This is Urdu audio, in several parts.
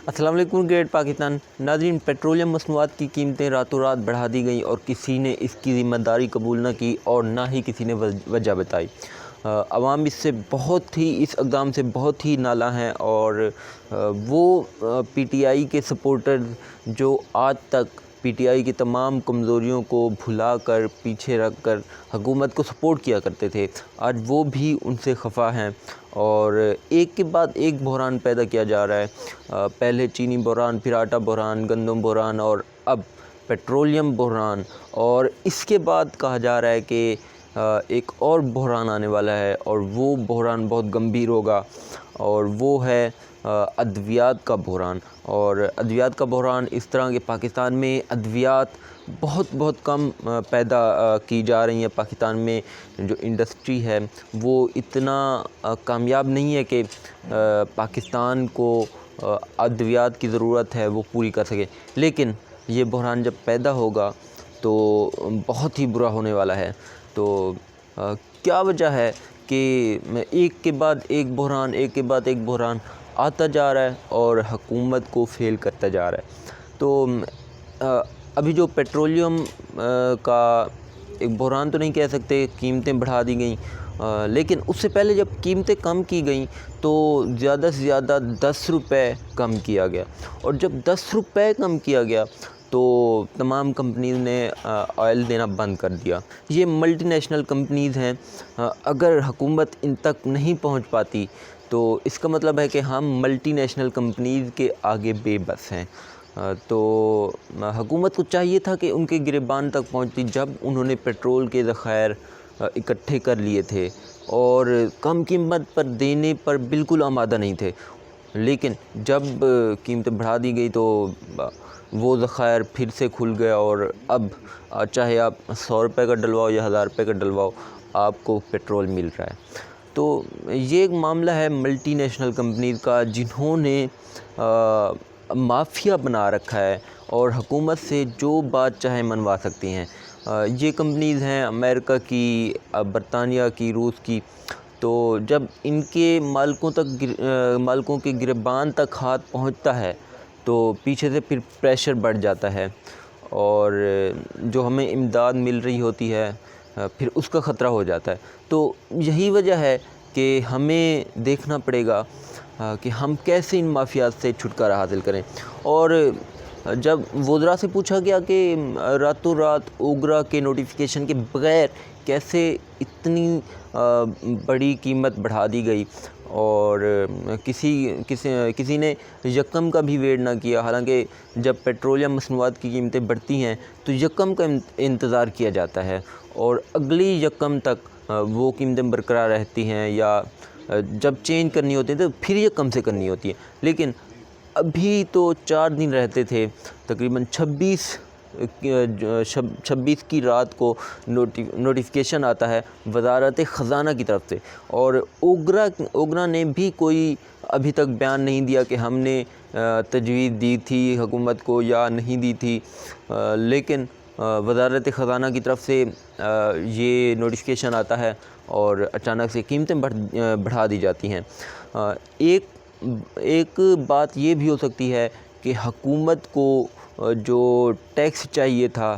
السلام علیکم گریٹ پاکستان ناظرین، پیٹرولیم مصنوعات کی قیمتیں راتوں رات بڑھا دی گئیں اور کسی نے اس کی ذمہ داری قبول نہ کی اور نہ ہی کسی نے وجہ بتائی۔ عوام اس اقدام سے بہت ہی نالاں ہیں اور وہ پی ٹی آئی کے سپورٹر جو آج تک پی ٹی آئی کی تمام کمزوریوں کو بھلا کر پیچھے رکھ کر حکومت کو سپورٹ کیا کرتے تھے، آج وہ بھی ان سے خفا ہیں اور ایک کے بعد ایک بحران پیدا کیا جا رہا ہے۔ پہلے چینی بحران، پھر آٹا بحران، گندم بحران اور اب پیٹرولیم بحران، اور اس کے بعد کہا جا رہا ہے کہ ایک اور بحران آنے والا ہے اور وہ بحران بہت گمبھیر ہوگا اور وہ ہے ادویات کا بحران۔ اور ادویات کا بحران اس طرح کہ پاکستان میں ادویات بہت کم پیدا کی جا رہی ہیں۔ پاکستان میں جو انڈسٹری ہے وہ اتنا کامیاب نہیں ہے کہ پاکستان کو ادویات کی ضرورت ہے وہ پوری کر سکے، لیکن یہ بحران جب پیدا ہوگا تو بہت ہی برا ہونے والا ہے۔ تو کیا وجہ ہے کہ ایک کے بعد ایک بحران آتا جا رہا ہے اور حکومت کو فیل کرتا جا رہا ہے؟ تو ابھی جو پیٹرولیم کا ایک بحران تو نہیں کہہ سکتے، قیمتیں بڑھا دی گئیں، لیکن اس سے پہلے جب قیمتیں کم کی گئیں تو زیادہ سے زیادہ 10 روپے کم کیا گیا، اور جب 10 روپے کم کیا گیا تو تمام کمپنیز نے آئل دینا بند کر دیا۔ یہ ملٹی نیشنل کمپنیز ہیں، اگر حکومت ان تک نہیں پہنچ پاتی تو اس کا مطلب ہے کہ ہم ملٹی نیشنل کمپنیز کے آگے بے بس ہیں۔ تو حکومت کو چاہیے تھا کہ ان کے گریبان تک پہنچتی جب انہوں نے پیٹرول کے ذخائر اکٹھے کر لیے تھے اور کم قیمت پر دینے پر بالکل آمادہ نہیں تھے، لیکن جب قیمتیں بڑھا دی گئی تو وہ ذخائر پھر سے کھل گیا اور اب چاہے آپ 100 روپے کا ڈلواؤ یا 1000 روپے کا ڈلواؤ، آپ کو پیٹرول مل رہا ہے۔ تو یہ ایک معاملہ ہے ملٹی نیشنل کمپنیز کا، جنہوں نے مافیا بنا رکھا ہے اور حکومت سے جو بات چاہے منوا سکتی ہیں۔ یہ کمپنیز ہیں امریکہ کی، برطانیہ کی، روس کی۔ تو جب ان کے مالکوں کے گریبان تک ہاتھ پہنچتا ہے تو پیچھے سے پھر پریشر بڑھ جاتا ہے اور جو ہمیں امداد مل رہی ہوتی ہے پھر اس کا خطرہ ہو جاتا ہے۔ تو یہی وجہ ہے کہ ہمیں دیکھنا پڑے گا کہ ہم کیسے ان مافیات سے چھٹکارا حاصل کریں۔ اور جب وزراء سے پوچھا گیا کہ راتوں رات اوگرا کے نوٹیفیکیشن کے بغیر کیسے اتنی بڑی قیمت بڑھا دی گئی، اور کسی نے یکم کا بھی ویٹ نہ کیا، حالانکہ جب پیٹرولیم مصنوعات کی قیمتیں بڑھتی ہیں تو یکم کا انتظار کیا جاتا ہے اور اگلی یکم تک وہ قیمتیں برقرار رہتی ہیں، یا جب چینج کرنی ہوتی ہے تو پھر یکم سے کرنی ہوتی ہے۔ لیکن ابھی تو 4 دن رہتے تھے، تقریباً 26 کی رات کو نوٹیفیکیشن آتا ہے وزارت خزانہ کی طرف سے، اور اوگرا نے بھی کوئی ابھی تک بیان نہیں دیا کہ ہم نے تجویز دی تھی حکومت کو یا نہیں دی تھی، لیکن وزارت خزانہ کی طرف سے یہ نوٹیفیکیشن آتا ہے اور اچانک سے قیمتیں بڑھا دی جاتی ہیں۔ ایک بات یہ بھی ہو سکتی ہے کہ حکومت کو جو ٹیکس چاہیے تھا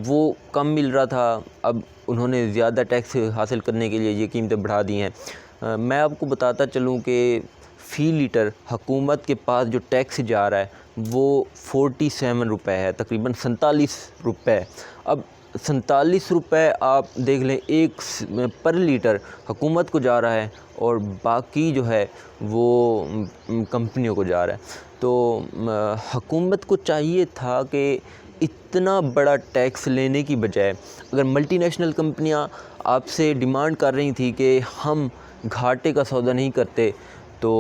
وہ کم مل رہا تھا، اب انہوں نے زیادہ ٹیکس حاصل کرنے کے لیے یہ قیمتیں بڑھا دی ہیں۔ میں آپ کو بتاتا چلوں کہ فی لیٹر حکومت کے پاس جو ٹیکس جا رہا ہے وہ 47 روپے ہے، تقریباً 47 روپے۔ اب 47 روپے آپ دیکھ لیں ایک پر لیٹر حکومت کو جا رہا ہے اور باقی جو ہے وہ کمپنیوں کو جا رہا ہے۔ تو حکومت کو چاہیے تھا کہ اتنا بڑا ٹیکس لینے کی بجائے، اگر ملٹی نیشنل کمپنیاں آپ سے ڈیمانڈ کر رہی تھیں کہ ہم گھاٹے کا سودا نہیں کرتے، تو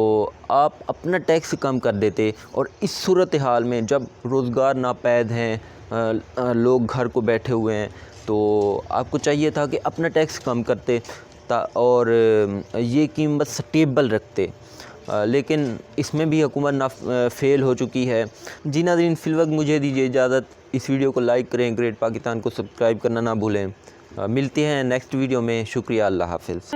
آپ اپنا ٹیکس کم کر دیتے، اور اس صورتحال میں جب روزگار ناپید ہیں، لوگ گھر کو بیٹھے ہوئے ہیں، تو آپ کو چاہیے تھا کہ اپنا ٹیکس کم کرتے اور یہ قیمت سٹیبل رکھتے، لیکن اس میں بھی حکومت فیل ہو چکی ہے۔ جی ناظرین، فی الوقت مجھے دیجیے اجازت، اس ویڈیو کو لائک کریں، گریٹ پاکستان کو سبسکرائب کرنا نہ بھولیں۔ ملتے ہیں نیکسٹ ویڈیو میں، شکریہ، اللہ حافظ۔